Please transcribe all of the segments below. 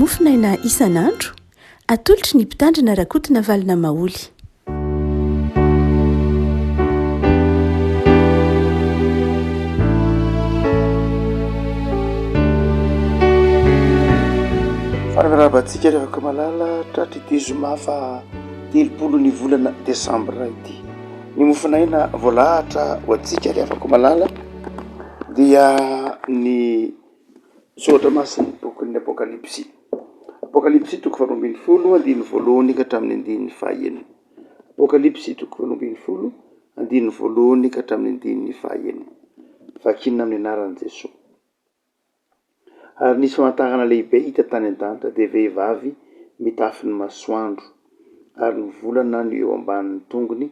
mofinaina isan'andro atolotry ny mpitandrina rakotina valina maoly. Fanamerabantsika rehefa malala tratry ity zoma fa 30 ny volana desambra ity. Ny mofinaina voalahatra ho antsika rehefa malala dia ny soratra masina bokin'ny apokalipsy. Apokalipsy toko 20 andiny voalohany ka hatramin'ny andiny fahaenina. Apokalipsy toko 20 andiny voalohany ka hatramin'ny andiny fahaenina. Vakina amin'ny anaran'i Jesosy. Ary nisy famantarana lehibe hita tany an-danitra dia vehivavy mitafy ny masoandro ary ny volana ny eo ambanin'ny tongony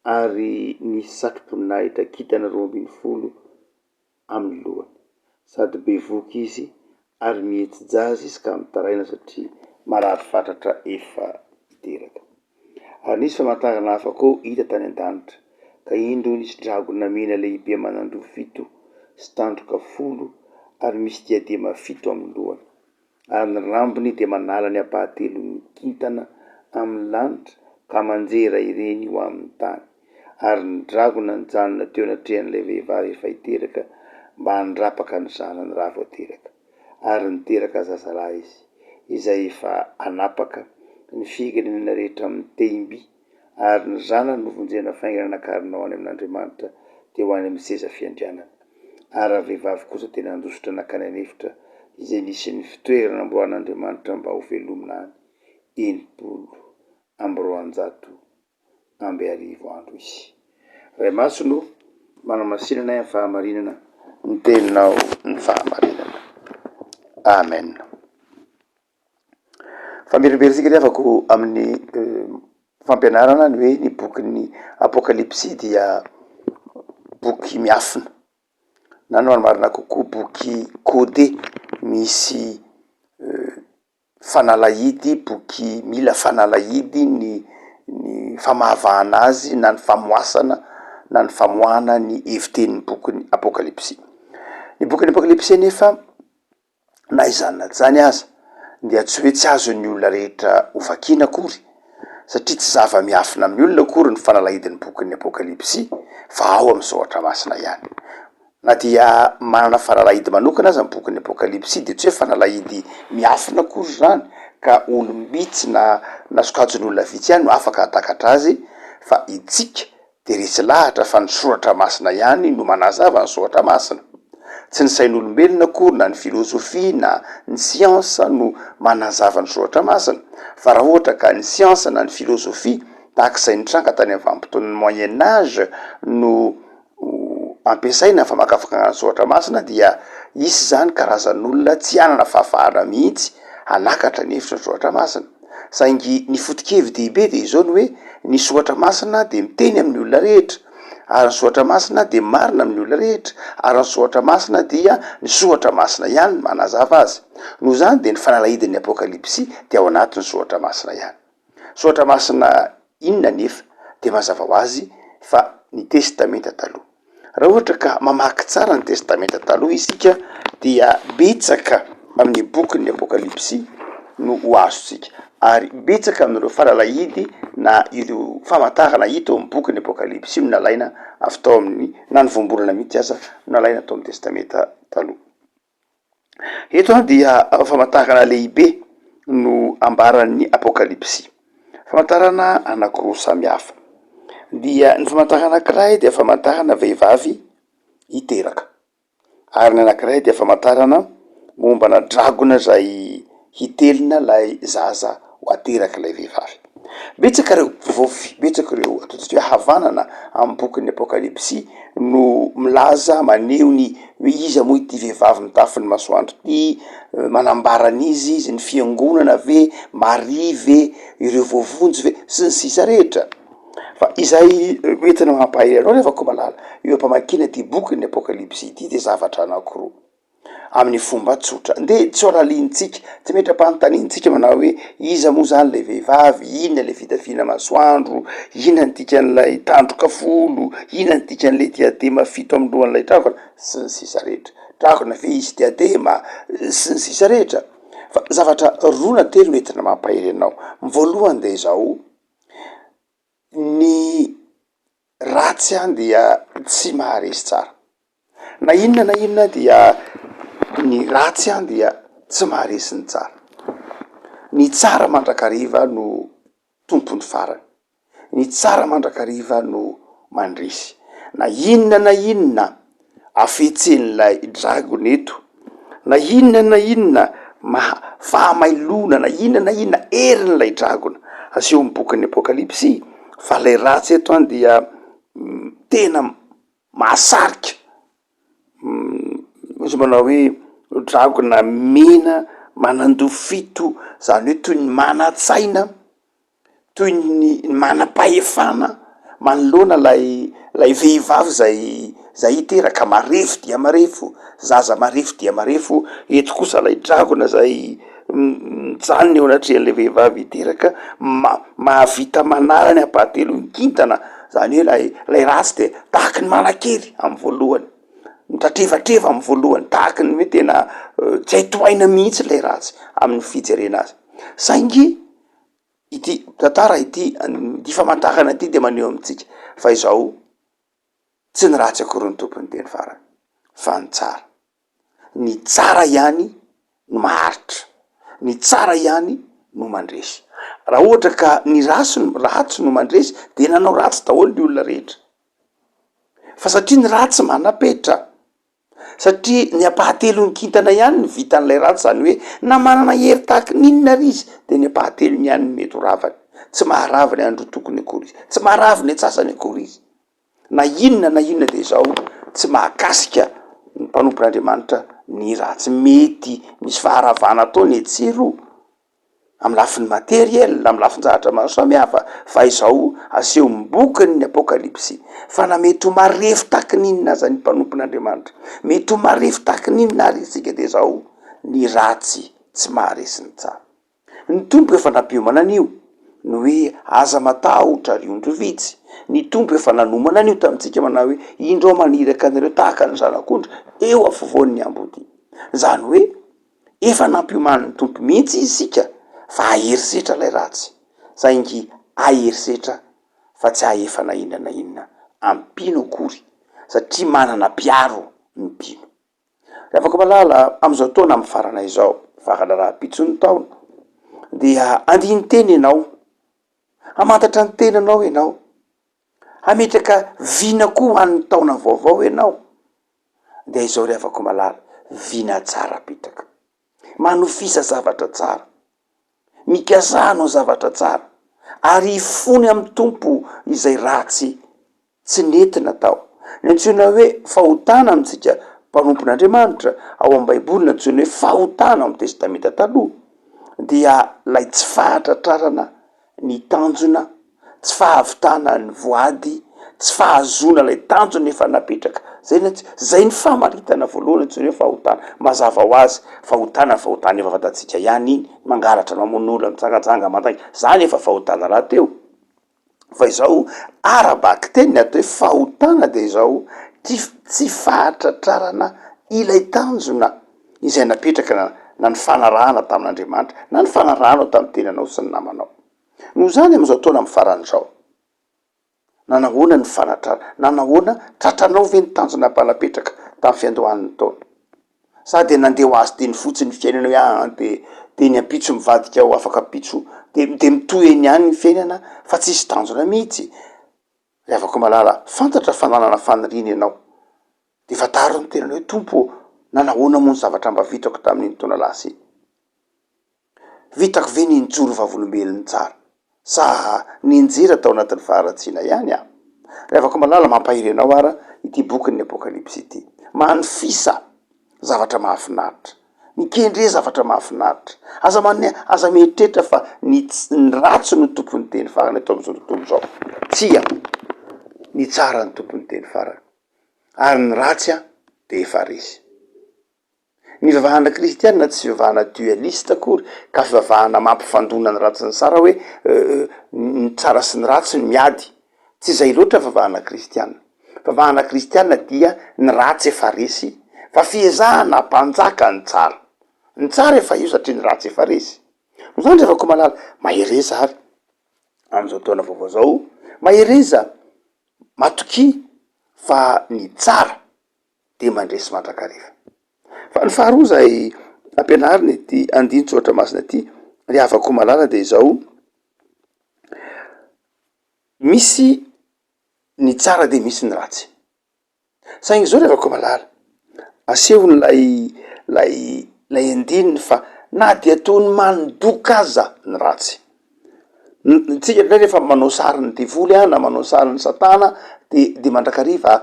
ary nisy satroboninahitra kintana 12 amin'ny lohany. Sady bevoky izy ary mihetsy jazy izy ka mitaraina satria marary fatratra efa hiteraka. Ary nisy famantarana hafa koa hita tany an-danitra ka indro nisy dragona mena lehibe manandro 7 sy tandroka 10 ary misy diadema 7 amin'ny lohany. Ary ny rambony dia manala ny apahatelo kintana amin'ny lanitra ka manjera ireny ho amin'ny tany. Ary ny dragona nijanona teo anatrehan'ilay vehivavy efa hiteraka mba handrapaka ny zanany raha vao teraka. Ary niteraka zazalahy izy izay efa anapaka ny firenena rehetra amin'ny temby. Ary ny zanany novonjena faingana nakarina ho any amin'Andriamanitra dia ho any amin'ny seza fiandrianana. Ary vehivavy kosa tena nandositra nakany anefitra izay nisy ny fitoerana namboarin'Andriamanitra mba ho velomina any 700 amby arivo andro izy. Ray Masino manamasinana amin'ny fahamarinana ny teninao ny fahamarinana. Amen. Famiriberisika rehefa amin'ny fampianarana ny hoe ny bokin'ny apokalipsy dia boky miafina. Na no marina kokoa boky codé, misy fanalahidy, boky mila fanalahidy ny famavahana azy na ny famoasana na ny famoahana ny hevitenin'ny bokin'ny apokalipsy. Ny bokin'ny apokalipsy nefa na izany na zany aza dia tsy hoe tsy azon'ny olona rehetra ho vakiana akory, satria tsy zava-miafina amin'ny olona akory ny fanalahidin'ny bokin'ny apokalipsy fa ao amin'ny soratra masina ihany. Na dia manana fanalahidy manokana aza ny bokin'ny apokalipsy dia tsy hoe fanalahidy miafina akory zany ka olombitsy na sokajin'olona vitsy ihany no afaka hatakatra azy, fa itsika dia resy lahatra fa ny soratra masina ihany no manazava ny soratra masina. Tsy ny sain'olombelona akory na ny filozofia na ny siansa no manazava ny soratra masina, fa raha ohatra ka ny siansa na ny filozofia tahaka izay nitranga tany amin'ny vanim-potoan'ny moyen âge no ampiasaina fa makafaka ny soratra masina, dia isy zany karazan'olona tsy hanana fahafahana mihitsy hanakatra ny hevitra ny soratra masina. Saingy ny foto-kevy dehibe dia izao ny hoe ny soratra masina dia miteny amin'ny olona rehetra, ary ny soratra masina dia marina amin'ny olona rehetra, ary ny soratra masina dia ny soratra masina ihany manazava azy. Noho izany dia ny fanalahidin'ny apokalipsy dia ao anatin'ny soratra masina ihany. Soratra masina inona nefa dia mazava ho azy fa ny testamenta taloha. Raha ohatra ka mamaky tsara ny testamenta taloha isika dia betsaka amin'ny bokin'ny apokalipsy no ho azontsika, ary betsaka amin'ireo fanalahidy na ireo famantarana hita eo amin'ny bokin'ny apokalipsy no nalaina avy tao amin'ny na ny voambolana mihitsy aza no nalaina tao amin'ny testamenta taloha. Eto dia famantarana lehibe no ambaran'ny apokalipsy. Famantarana anankiroa samihafa. Dia ny famantarana anankiray dia famantarana vehivavy hiteraka, ary ny anankiray dia famantarana mombana dragona izay hitelina ilay zaza ho ateraka ilay vehivavy. Betsaka ireo vaovy, betsaka ireo ataontsika hoe havanana amin'ny bokin'ny apokalipsy no milaza maneho ny hoe iza moa ity vehivavy mitafy ny masoandro ity, manambara an'izy ny fiangonana ve, Maria ve, ireo voavonjy ve sy ny sisa rehetra. Fa izay entina mampahay anao rehefa malala eo am-pamakiana ity bokin'ny apokalipsy ity dia zavatra anankiroa amin'ny fomba tsotra. Nde tsy oraliantsika, tsy metra-panontaniantsika manao hoe iza moa zany ilay vehivavy, inona ilay fitafiana masoandro, inona ny dikan'ilay tandroka 10, inona ny dikan'ilay diadema 7 amin'ny lohan'ilay dragona sy ny sisa rehetra. Dragona ve izy diadema sy ny sisa rehetra. fa zavatra rona telo netina mampahery anao. Voalohany de zao, ny ratsy any dia tsy maharesy tsara, na inona dia ny ratsy any dia tsy maharesy ny tsara. Ny tsara mandrakariva no tompony farany, ny tsara mandrakariva no mandresy. Na inona afetsen'lay dragony eto, na inona fahamailona, na inona erin'lay dragona aseho amin'ny bokin'ny Apokalipsy, fa lay ratsy eto any dia tena mahasarika. Misy manao hoe dragona mena manandò fito, zany hoe toy ny mana-tsaina, toy ny manam-pahefana manoloana lay vehivavy zay hiteraka marefo dia marefo, zaza marefo dia marefo. Eto kosa lay dragona zay mijanona eo anatrehan'lay vehivavy hiteraka, mahavita manarany apahatelo mikintana. Zany hoe lay ratsy de tahaky ny manan-kery amin'ny voalohany, mitratrevatreva amin'ny voalohany, tahaky ny hoe tena tsy hay tohaina mihitsy lay ratsy amin'ny fijerena azy. Saingy ity tantara ity famantarana ity de maneho amitsika fa izao tsy ny ratsy akory ny tompony teny farany, fa ny tsara. Ny tsara ihany no maharitra, ny tsara ihany no mandresy. Raha ohatra ka ny ratsy no mandresy de nanao ratsy daholo ny olona rehetra, fa satria ny ratsy manam-petra, satria ny apahatelo ny kintana ihany ny vitan'lay ratsy, zany hoe na manana hery tahaky ninona ary izy de ny apahatelo ihany ny mety ho ravany. Tsy maharava ny andro tokony akory izy, tsy maharava ny atsasany akory izy. Na inona de zao tsy mahakasika ny mpanompon'Andriamanitra ny ratsy. Mety misy faharavana ataony etsiro amy lafiny materiel, amy lafiny zavatra maro samihafa, fa izao aseho mbokiny Apokalipsy fa na mety ho marefo tahaky ninona aza ny mpanompon'Andriamanitra, mety ho marefo tahaky ninona ary isika de zao ny ratsy tsy maharesy ny tsara. Ny tompo efa nampiomana an'io no hoe aza matahotra riondro vitsy. Ny tompo efa nanomana an'io tamitsika manao hoe indreo maniraka anareo tahaka ny zanak'ondry eo afovoan'ny ambody. Zany hoe efa nampiomana ny tompo mihitsy isika fa aherisetra lay ratsy, saingy aherisetra fa tsy ahefa na inona ampino akory, satria manana piaro ny mpino. Afaka malala am'izao taona amy farana izao, farana rahampitsony taona, dia andiny teny ianao, hamantatra ny tenanao ianao, hametraka vina koa an'ny taona vaovao ianao, de izao ry afaka malala, vina tsara petraka, manofisa zavatra tsara, mikasano zavatra tsara, ary ifony amy tompo izay ratsy tsy nentina tao. Ny antsoina hoe fahotana amitsika mpanompon'Andriamanitra ao amin'ny Baiboly, ny antsoina hoe fahotana amy testamenta taloha, dia lay tsy fahatratrarana ny tanjona, tsy fahavitana ny voady, tsy fahazona lay tanjona efa napetraka. Zay ny famaritana voalohany antsoina hoe fahotana. Mazava ho azy, fahotana efa fantatsika ihany iny, mangalatra mamon'olo mitsangajanga manday, zany efa fahotana raha teo. Fa izao arabaky teny atao hoe fahotana de izao tsy fahatratrarana ilay tanjona izay napetraka na ny fanarahana tamin'Andriamanitra, na ny fanarahana tamin'ny tenanao sy ny namanao. Noho zany am'izao taona amy faran'izao, nanahoana ny fanatrara, nanahoana tratranao ve ny tanjona mpanapetraka tamin'ny fiandohan'ny taona, sady nandeha ho azy teny fotsiny fiainana hoe de ny ampitso mivadika ho afaka ampitso de mitohy eny ihany ny fiainana fa tsisy tanjona mihitsy. Ry afaka malala, fantatra fa nanana faniriny ianao, de fataro ny tenany hoe tompo, nanahoana moa ny zavatra mba vitako tamin'iny taona lasa iny? Vitako ve ny nijoro vavolombelony tsara, sa ninjera tao anatin'ny faharatsiana ihany aho? Ry afaka malala, mampahiry anao ara ity bokin'ny Apokalipsy ity, manofisa zavatra mahafinaritra, mikendre zavatra mahafinaritra, aza mieritreritra fa ny ratsy no tompony teny farany atao am'izao tontolo zao, tsia ny tsara ny tompony teny farany, ary ny ratsy de efa resy. Ny fivavahana kristianina tsy fivavahana dualiste akory, ka fivavahana mampifandona ny ratsy ny tsara, hoe ny tsara sy ny ratsy ny miady. Tsy zay loatra fivavahana kristianina. Fivavahana kristianina dia ny ratsy efa resy, fa fiezahana mpanjaka ny tsara. ny tsara efa io satria ny ratsy efa resy no zany rehefa ko malala mahereza ary am'izao taona vaovao zao mahereza matoky fa ny tsara de mandresy mandrakariva fa ny faharoa zay ampianariny ty andinitsy ohatra masina ty ry havako malala de zao misy ny tsara de misy ny ratsy saingy zao rehefa ko malala asehony lay andininy fa na de ataony mandoka aza ny ratsy tsika ndray rehefa manao sariny devoly na manao sariny satana de mandrakariva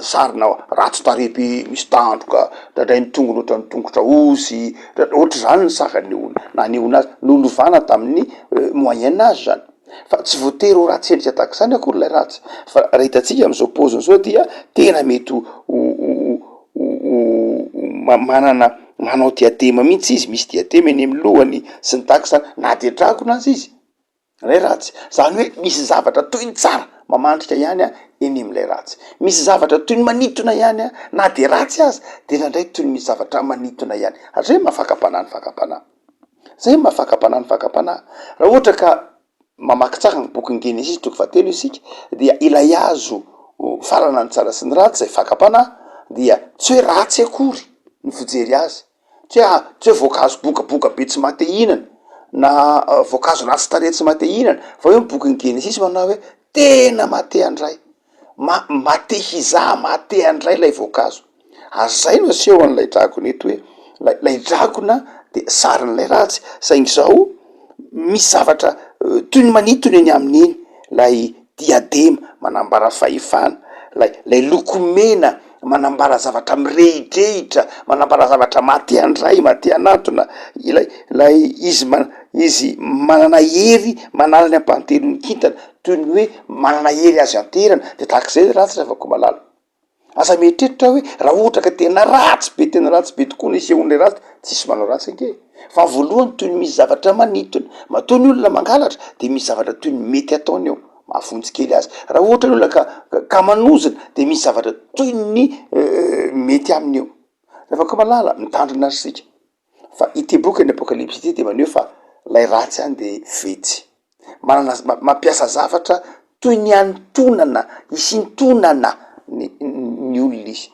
sarina ratsy tarehy misy tandroka ndradray ny tongony ohatra ny tongotra osy ohatra zany ny sakany ona na neona azy nolovana tamin'ny moyen age zany fa tsy voatery ho ratsy endrika tahaka zany akory lay ratsy fa raha hitatsika am'izao poziny zao dia tena mety manao diadema mihitsy izy misy diadema eny amin'ny lohany sy ny tahaka zany na de dragona azy izy lay ratsy zany hoe misy zavatra toy ny tsara mamandrika ihany eny am'lay ratsy misy zavatra toy ny manitona ihany na de ratsy azy de nandray toy ny misy zavatra manitona ihany zay mahafakam-panahy ny fakam-panahy zay mahafakam-panahy ny fakam-panahy raha ohatra ka mamaky tsara ny boky Genesis toko fahatelo isika dia ilay azo farana ny tsara sy ny ratsy zay fakam-panahy dia tsy hoe ratsy akory ny fijery azy tsy hoe voankazo bokaboka be tsy mate ihinana na voankazo ratsy tarehy tsy mate ihinana fa hoe boky Genesis manao hoe tena mate andray mate hiza mate andray lay voankazo ary zay no aseho an'lay dragona eto hoe lay dragona de sarin'lay ratsy saingy zao misy zavatra toy ny manitony eny amin'iny lay diadema manambara fahefana lay lokomena manambara zavatra mirehidrehitra manambara zavatra mate andray mate anatona lay izy manana hery manalany ampantelony kintana toy ny hoe manana hery azy anterana de tahak'izay ratsy rehefa ko malala asa mietreritra hoe raha ohatra ka tena ratsy be tokoa ny isehon'lay ratsy tsisy manao ratsy ake fa voalohany toy ny misy zavatra manitona matoa ny olona mangalatra de misy zavatra toy ny mety ataony eo mahafonsy kely azy raha ohatra ny olona ka manozina de misy zavatra toy ny mety aminy eo rehefa ko malala mitandrina azy sika fa ity boky ny apokalipsy ity de maneho fa lay ratsy any de vetsy manana mampiasa zavatra toy ny antonana isintonana ny olona izy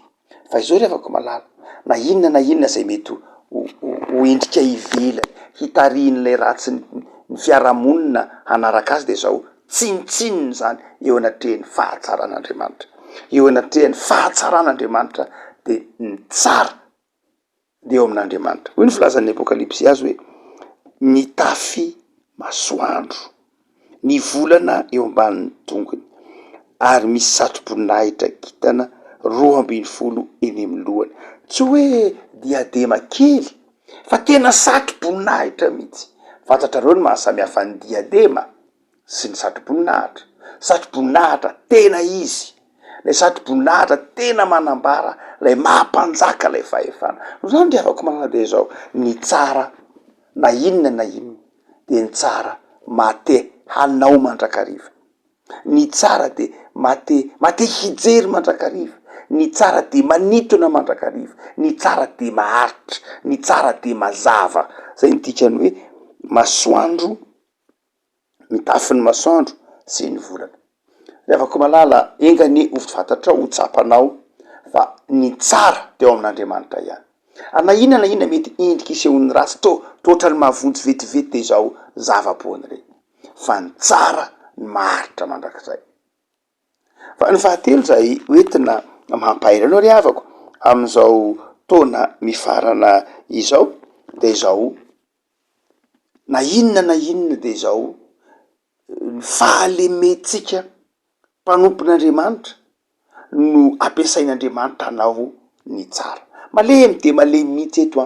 fa izao rehefa ko malala na inona zay mety ho endrika ivelany hitarihin'lay ratsy ny fiarahamonina hanaraka azy de zao tsinitsininy zany eo anatrehan'ny fahatsaran'Andriamanitra eo anatrehan'ny fahatsaran'Andriamanitra de ny tsara de eo amin'Andriamanitra hoy ny filazan'ny apokalipsy azy hoe mitafy masoandro ny volana eo ambanin'ny tongony ary misy satro-boninahitra kintana 12 eny amin'ny lohany tsy hoe diadema kely fa tena satro-boninahitra mihitsy fantatrareo ny mahasamihafa ny diadema sy ny satro-boninahitra satro-boninahitra tena izy lay satro-boninahitra tena manambara lay mampanjaka lay fahefana no zany rehefa ko malala de zao ny tsara na inona de ny tsara mate hanao mandrakariva ny tsara de mate hijery mandrakariva ny tsara de manitona mandrakariva ny tsara de maharitra ny tsara de mazava zay nydikany hoe masoandro mitafy ny masoandro sy ny volana rehefa ko malala engany ovy fantatra ho tsapanao fa ny tsara de eo amin'Andriamanitra ihany na inona mety endriky isehon'ny ratsy toatra ny mahavonjy vetivety de zao zava-poany reny fa ny tsara ny maharitra mandrakizay fa ny fahatelo zay hoentina mampahay anao ry havako am'izao taona mifarana izao de zao na inona de zao ny fahalementsika mpanompon'Andriamanitra no ampiasain'Andriamanitra hanao ny tsara malemy de malemy mihitsy eto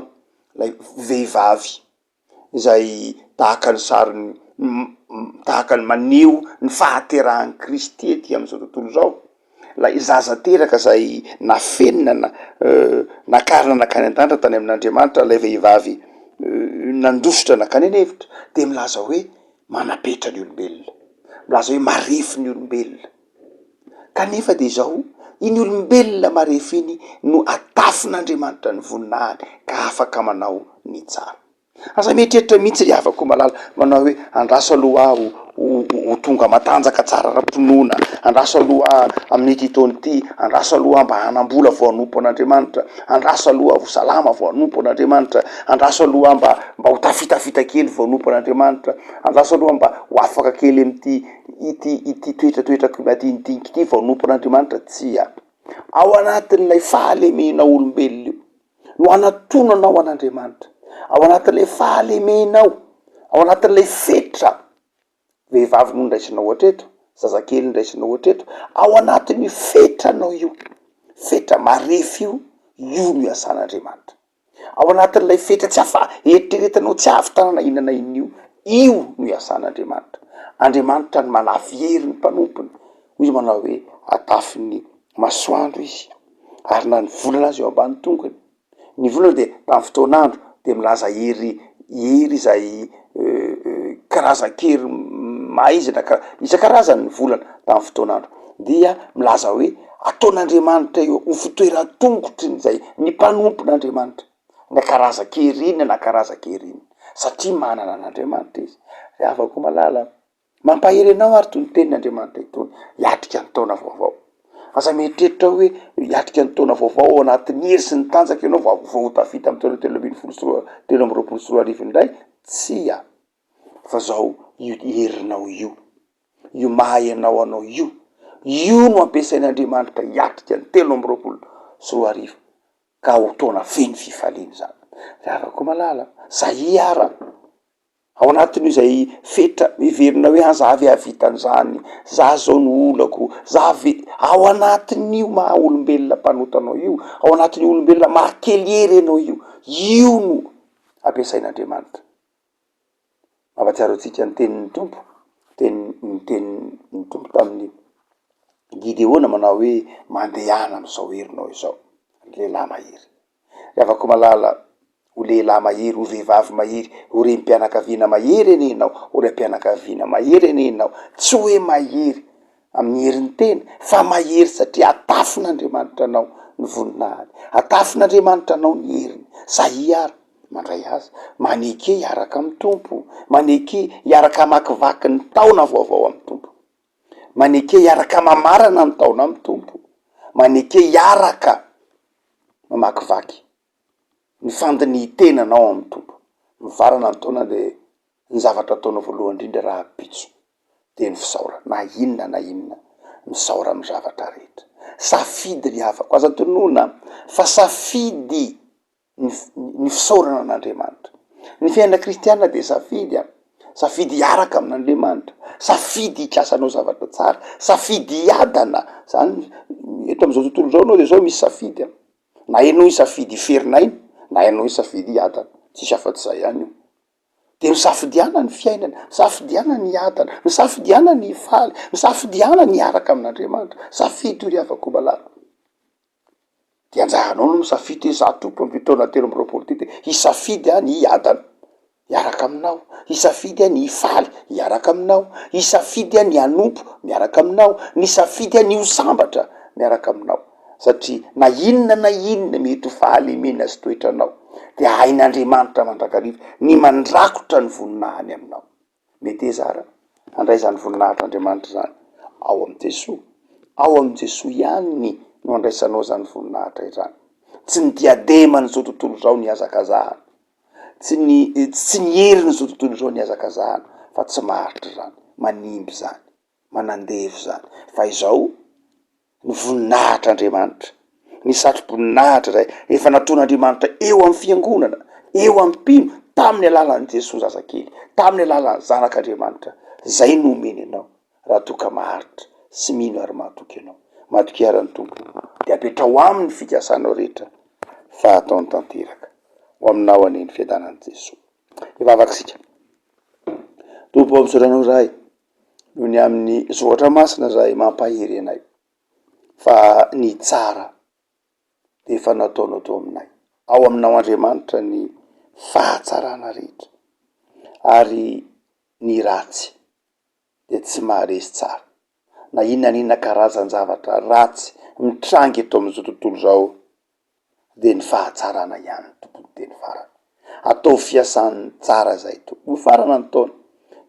lay vehivavy izay tahaka ny sariny tahaka ny maneho ny fahaterahan'ny Kristy ety am'izao tontolo zao la izaza teraka zay nafenina nakarina nakany an-danitra tany amin'Andriamanitra lay vehivavy nandositra nakany anevitra de milaza hoe manapetra ny olombelona milaza hoe marefy ny olombelona kanefa de zao iny olombelona marefy iny no atafin'andriamanitra ny voninahiny ka afaka manao ny tsara. Asa mietreritra mihitsy ry havako malala manao hoe andraso aloha ho tonga matanjaka tsara ra-ponona, andraso aloha amin'ny ty taony ty, andraso aloha mba hanambola vo anompo an'andriamanitra, andraso aloha ho salama vo anompo an'andriamanitra, andraso aloha mba ho tafitafita kely vo anompo an'andriamanitra, andraso aloha mba ho afaka kely am'ty ity toetratoetrako madinidinika ity vo anompo an'andriamanitra. Tsia, ao anatin'ilay fahalemenao olombelona io no anatonanao an'andriamanitra, ao anatin'ilay fahalemenao, ao anatin'ilay fetra vehivavy no ndraisinao hatreto, zazakely ndraisinao hatreto, ao anatin'ny fetranao io, fetra marefy io no iasan'andriamanitra. Ao anatin'ilay fetra tsy afa eritreretanao tsy avy tanana inana iny io no iasan'andriamanitra. Andriamanitra ny manafy hery ny mpanompony, hoy izy manao hoe atafin'ny masoandro izy ary na ny volana azy eo ambany tongony. Ny volana de tamin'ny fotoan'andro de milaza hery izay karazan-kery maizina isan-karazany ny volana tamin'ny fotoan'andro dia milaza hoe ataon'andriamanitra eo ho fitoeran-tongotry zay ny mpanompon'andriamanitra na karazan-kery iny na karazan-kery iny satria manana an'andriamanitra izy. Re afako malala mampahery anao ary toy ny tenin'andriamanitra itony, hiatrika ny taona vaovao. Asa mietreritra hoe hiatrika ny taona vaovao ao anatin'ny hery sy ny tanjaka ianao vo ho tafita amin'ny taona 2024 indray. Tsia, fa zao io herinao io mahay anao io no ampiasain'andriamanitra hiatrika ny 2024 ka ho taona feno fifaliana zany. Re afako malala zay ara ao anatin'io zay fetra miverina hoe zavy avitan'izany, za zao no olako, zavy ao anatin'io maha olombelona mpanotanao io, ao anatin'io olombelona mahakely anao io no ampiasain'andriamanitra. Mampatsiaro antsika ny tenin'ny tompo, ny tompo tamin'ny Gideona manao hoe mandehana am'izao herinao izao, lehilahy mahery. Afako malala ho lehilahy mahery, ho vehivavy mahery, ho rem-pianakaviana mahery enenao, ho rem-pianakaviana mahery enenao, tsy hoe mahery amin'ny herin'ny tena fa mahery satria atafin'andriamanitra anao ny voninahiny, atafin'andriamanitra anao ny heriny. Zay ara mandray azy maneke hiaraka amin'ny tompo, maneke hiaraka makivaky ny taona vaovao amin'ny tompo, maneke hiaraka mamarana ny taona amin'ny tompo, maneke hiaraka mamakivaky ny fandiny tenanao amin'ny tompo. Mivarana ny taona de ny zavatra ataonao voalohany indrindra raha pitso de ny fisaora, na inona misaora amin'ny zavatra rehetra. Safidy ry havako aza tonona fa safidy ny fisaorana an'andriamanitra. Ny fiainana kristianina de safidy hiaraka amin'andriamanitra, safidy hikasanao zavatra tsara, safidy hiadana. Zany eto am'izao tontolo zao anao de zao misy safidy na enao isafidy hiferina iny na enao isafidy hiadana, tsisy afa-tsy zay ihany io. De misafidiana ny fiainana, misafidiana ny adana, misafidiana ny faly, misafidiana ny hiaraka amin'andriamanitra. Safidy io ry havako malala. De anjaranao no misafidy hoe za tompo amin'ny taona 2024 ty hisafidy ny hiadana hiaraka aminao, hisafidy ny hifaly hiaraka aminao, hisafidy ny hanompo miaraka aminao, nisafidy ny ho sambatra miaraka aminao. Satria na inona mety ho fahalemena sy toetranao de hain'andriamanitra mandrakariva ny mandrakotra ny voninahiny aminao. Mety zara andray zany voninahitr'andriamanitra zany ao amin'ny Jesoa ihany no andraisanao zany voninahitra izany. Tsy ny diademany zao tontolo zao ny azakazahana, tsy ny heriny zao tontolo zao ny azakazahana, fa tsy maharitra zany, manimby zany, manandevy zany, fa izao ny voninahitr'andriamanitra, ny satro-boninahitra zay efa nataon'andriamanitra eo amin'ny fiangonana, eo amin'ny mpino tamin'ny alalan'i Jesosy zazakely, tamin'ny alalan'ny zanak'andriamanitra. Zay no omeny anao raha toka maharitra sy mino ary mahatoky anao. Mahatoky aran'ny tompo de apetrao aminy fikasanao rehetra fa ataony tanteraka ho aminao aneny fiadanan'i Jesosy. Ivavakisika tompo am'soranao zahay noho ny amin'ny zoatra masina zahay mampahery anay fa ny tsara de efa nataonao tao aminay. Ao aminao Andriamanitra ny fahatsarana rehetra ary ny ratsy de tsy maharesy tsara, na inona karazan-javatra ratsy mitrangy atao am'izao tontolo zao de ny fahatsarana ihany tompony teny farany atao fiasany tsara zay tompony farana ny taona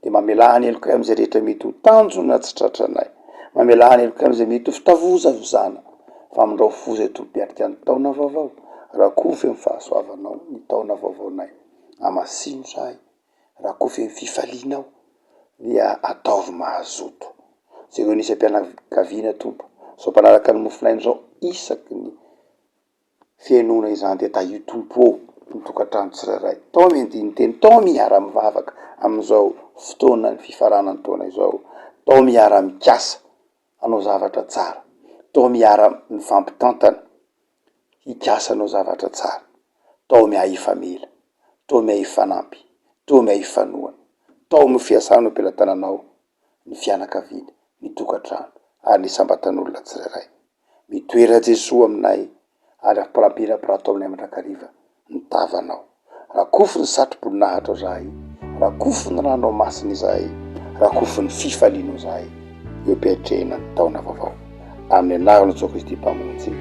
de mamelahany elokay am'izay rehetra mety ho tanjona tsy tratranay mamelahany elokay am'izay mety ho fitavozavozana fa mindrao fo zay tompiatrika ny taona vaovao raha kofy ny fahasoavanao ny taona vaovaonay amasino zahay raha kofy ny fifalinao dia ataovy mahazoto zay hoe nisy ampianakaviana tompo so mpanaraka ny mofinainy zao isaky ny fiainona izany de ta io tompo eo mitokantrano tsirairay tao miandiny teny tao miara mivavaka am'izao fotoana ny fifaranany taona izao tao miara mikasa anao zavatra tsara tao miara mifampitantana hikasa anao zavatra tsara tao miaha ifamela tao miaha ifanampy tao miaha ifanoana tao my fiasana ampelantananao ny fianakaviana ny tokantrano ary ny sambatan'olona tsirairay mitoera Jesoa aminay ary ampirapirapirato aminay mandrakariva ny tavanao raha kofo ny satroboninahitra zahay raha kofo ny ranao masiny izahay raha kofo ny fifalinao zahay eo mpiatrehina ny taona vaovao amin'ny anarana Jean Kristy mpamonjy.